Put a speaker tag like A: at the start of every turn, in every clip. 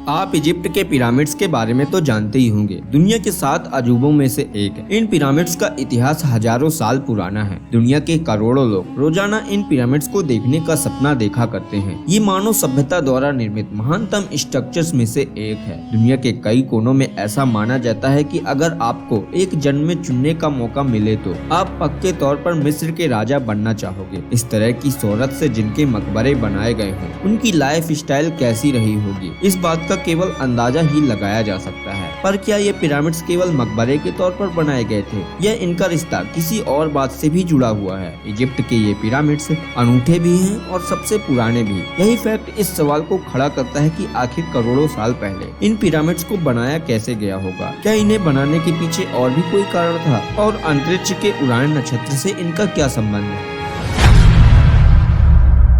A: आप इजिप्ट के पिरामिड्स के बारे में तो जानते ही होंगे। दुनिया के 7 अजूबों में से एक है। इन पिरामिड्स का इतिहास हजारों साल पुराना है। दुनिया के करोड़ों लोग रोजाना इन पिरामिड्स को देखने का सपना देखा करते हैं। ये मानव सभ्यता द्वारा निर्मित महानतम स्ट्रक्चर्स में से एक है। दुनिया के कई कोनों में ऐसा माना जाता है कि अगर आपको एक जन्म में चुनने का मौका मिले तो आप पक्के तौर पर मिस्र के राजा बनना चाहोगे। इस तरह की शोहरत से जिनके मकबरे बनाए गए हों, उनकी लाइफ स्टाइल कैसी रही होगी, इस बात का केवल अंदाजा ही लगाया जा सकता है। पर क्या ये पिरामिड्स केवल मकबरे के तौर पर बनाए गए थे या इनका रिश्ता किसी और बात से भी जुड़ा हुआ है? इजिप्ट के ये पिरामिड्स अनूठे भी हैं और सबसे पुराने भी। यही फैक्ट इस सवाल को खड़ा करता है कि आखिर करोड़ों साल पहले इन पिरामिड्स को बनाया कैसे गया होगा। क्या इन्हें बनाने के पीछे और भी कोई कारण था और अंतरिक्ष के उरायन नक्षत्र से इनका क्या संबंध है?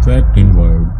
B: Fact in word.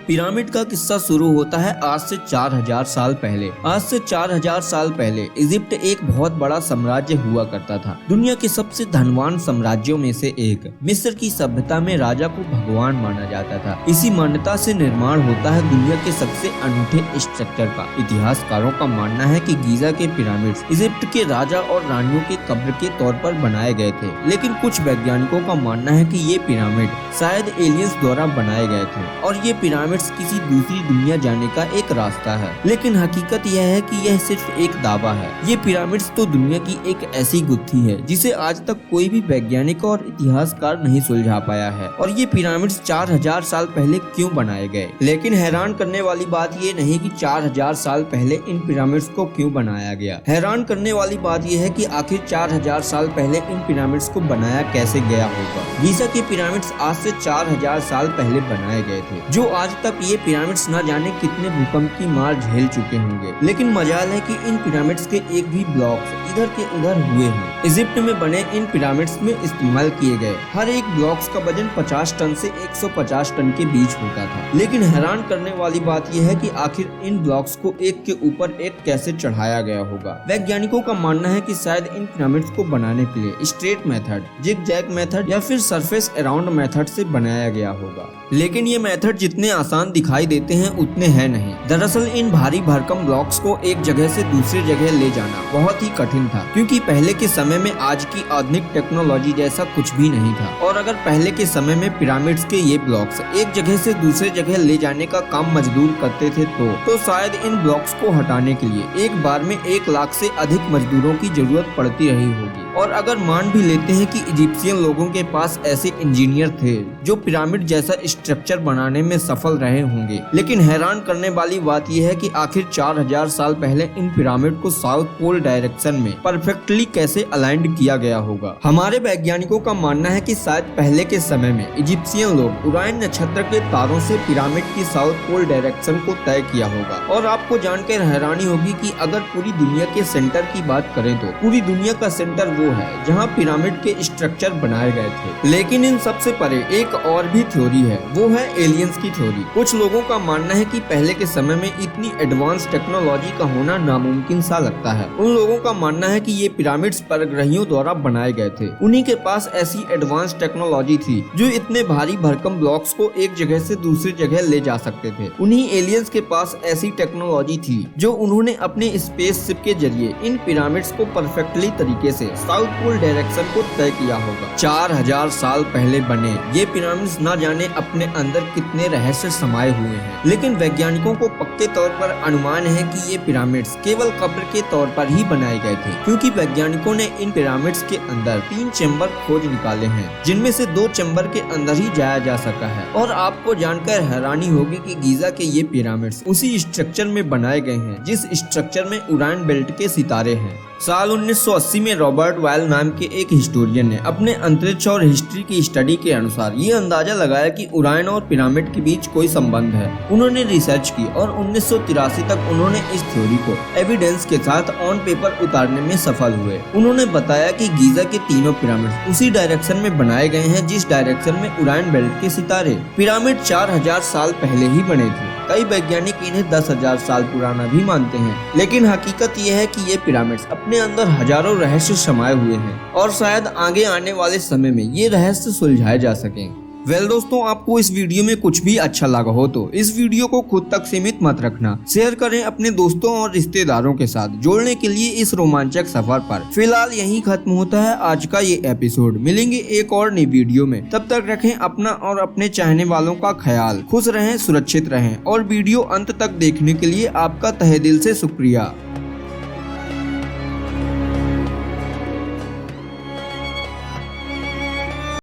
A: पिरामिड का किस्सा शुरू होता है आज से 4000 साल पहले। आज से 4000 साल पहले इजिप्ट एक बहुत बड़ा साम्राज्य हुआ करता था। दुनिया के सबसे धनवान साम्राज्यों में से एक। मिस्र की सभ्यता में राजा को भगवान माना जाता था। इसी मान्यता से निर्माण होता है दुनिया के सबसे अनूठे स्ट्रक्चर का। इतिहासकारों का मानना है कि गीजा के पिरामिड्स इजिप्ट के राजा और रानियों के कब्र के तौर पर बनाए गए थे, लेकिन कुछ वैज्ञानिकों का मानना है कि ये पिरामिड शायद एलियंस द्वारा बनाए गए थे और ये पिरामिड किसी दूसरी दुनिया जाने का एक रास्ता है। लेकिन हकीकत यह है कि यह सिर्फ एक दावा है। ये पिरामिड्स तो दुनिया की एक ऐसी गुत्थी है जिसे आज तक कोई भी वैज्ञानिक और इतिहासकार नहीं सुलझा पाया है। और ये पिरामिड्स 4000 साल पहले क्यों बनाए गए? लेकिन हैरान करने वाली बात ये नहीं कि 4000 साल पहले इन पिरामिड्स को क्यों बनाया गया। हैरान करने वाली बात यह है कि आखिर 4000 साल पहले इन पिरामिड्स को बनाया कैसे गया होगा। गीजा के पिरामिड्स आज से 4000 साल पहले बनाए गए थे, जो आज तक ये पिरामिड्स न जाने कितने भूकंप की मार झेल चुके होंगे। लेकिन मजाल है कि इन पिरामिड्स के एक भी ब्लॉक्स इधर के उधर हुए हैं। इजिप्ट में बने इन पिरामिड्स में इस्तेमाल किए गए हर एक ब्लॉक्स का वजन 50 टन से 150 टन के बीच होता था। लेकिन हैरान करने वाली बात यह है कि आखिर इन ब्लॉक्स को एक के ऊपर एक कैसे चढ़ाया गया होगा। वैज्ञानिकों का मानना है कि शायद इन पिरामिड्स को बनाने के लिए स्ट्रेट मेथड, जिग-जैग मेथड या फिर सरफेस अराउंड मेथड से बनाया गया होगा। लेकिन ये मेथड जितने आसान दिखाई देते हैं उतने हैं नहीं। दरअसल इन भारी भरकम ब्लॉक्स को एक जगह से दूसरी जगह ले जाना बहुत ही कठिन था, क्योंकि पहले के समय में आज की आधुनिक टेक्नोलॉजी जैसा कुछ भी नहीं था। और अगर पहले के समय में पिरामिड्स के ये ब्लॉक्स एक जगह से दूसरे जगह ले जाने का काम मजदूर करते थे तो शायद इन ब्लॉक्स को हटाने के लिए एक बार में 1 लाख से अधिक मजदूरों की जरूरत पड़ती रही होगी। और अगर मान भी लेते हैं कि इजिप्शियन लोगों के पास ऐसे इंजीनियर थे जो पिरामिड जैसा स्ट्रक्चर बनाने में सफल रहे होंगे, लेकिन हैरान करने वाली बात यह है कि आखिर 4000 साल पहले इन पिरामिड को साउथ पोल डायरेक्शन में परफेक्टली कैसे अलाइंड किया गया होगा। हमारे वैज्ञानिकों का मानना है कि शायद पहले के समय में इजिप्शियन लोग उरायन नक्षत्र के तारों से पिरामिड की साउथ पोल डायरेक्शन को तय किया होगा। और आपको जानकर हैरानी होगी कि अगर पूरी दुनिया के सेंटर की बात करें तो पूरी दुनिया का सेंटर वो है जहाँ पिरामिड के स्ट्रक्चर बनाए गए थे। लेकिन इन सबसे परे एक और भी थ्योरी है, वो है एलियंस की थ्योरी। कुछ लोगों का मानना है कि पहले के समय में इतनी एडवांस टेक्नोलॉजी का होना नामुमकिन सा लगता है। उन लोगों का मानना है कि ये पिरामिड्स परग्रहियों द्वारा बनाए गए थे। उन्हीं के पास ऐसी एडवांस टेक्नोलॉजी थी जो इतने भारी भरकम ब्लॉक्स को एक जगह से दूसरी जगह ले जा सकते थे। उन्हीं एलियंस के पास ऐसी टेक्नोलॉजी थी जो उन्होंने अपने स्पेसशिप के जरिए इन पिरामिड्स को परफेक्टली तरीके से साउथ पोल डायरेक्शन को तय किया होगा। 4000 साल पहले बने ये पिरामिड्स न जाने अपने अंदर कितने रहस्य समाये हुए हैं। लेकिन वैज्ञानिकों को पक्के तौर पर अनुमान है कि ये पिरामिड्स केवल कब्र के तौर पर ही बनाए गए थे, क्योंकि वैज्ञानिकों ने इन पिरामिड्स के अंदर 3 चेम्बर खोज निकाले हैं, जिनमें से 2 चेम्बर के अंदर ही जाया जा सका है। और आपको जानकर हैरानी होगी कि गीजा के ये पिरामिड्स उसी स्ट्रक्चर में बनाए गए हैं जिस स्ट्रक्चर में उरायन बेल्ट के सितारे हैं। साल 1980 में रॉबर्ट वायल नाम के एक हिस्टोरियन ने अपने अंतरिक्ष और हिस्ट्री की स्टडी के अनुसार ये अंदाजा लगाया कि उरायन और पिरामिड के बीच कोई संबंध है। उन्होंने रिसर्च की और 1983 तक उन्होंने इस थ्योरी को एविडेंस के साथ ऑन पेपर उतारने में सफल हुए। उन्होंने बताया कि गीजा के तीनों पिरामिड उसी डायरेक्शन में बनाए गए हैं जिस डायरेक्शन में उरायन बेल्ट के सितारे। पिरामिड 4000 साल पहले ही बने थे। कई वैज्ञानिक इन्हें 10,000 साल पुराना भी मानते हैं, लेकिन हकीकत यह है कि ये पिरामिड्स अपने अंदर हजारों रहस्य समाये हुए हैं और शायद आगे आने वाले समय में ये रहस्य सुलझाए जा सकें। वेल दोस्तों, आपको इस वीडियो में कुछ भी अच्छा लगा हो तो इस वीडियो को खुद तक सीमित मत रखना, शेयर करें अपने दोस्तों और रिश्तेदारों के साथ जोड़ने के लिए इस रोमांचक सफर पर। फिलहाल यहीं खत्म होता है आज का ये एपिसोड। मिलेंगे एक और नई वीडियो में, तब तक रखें अपना और अपने चाहने वालों का ख्याल। खुश रहें, सुरक्षित रहें और वीडियो अंत तक देखने के लिए आपका तहे दिल से शुक्रिया।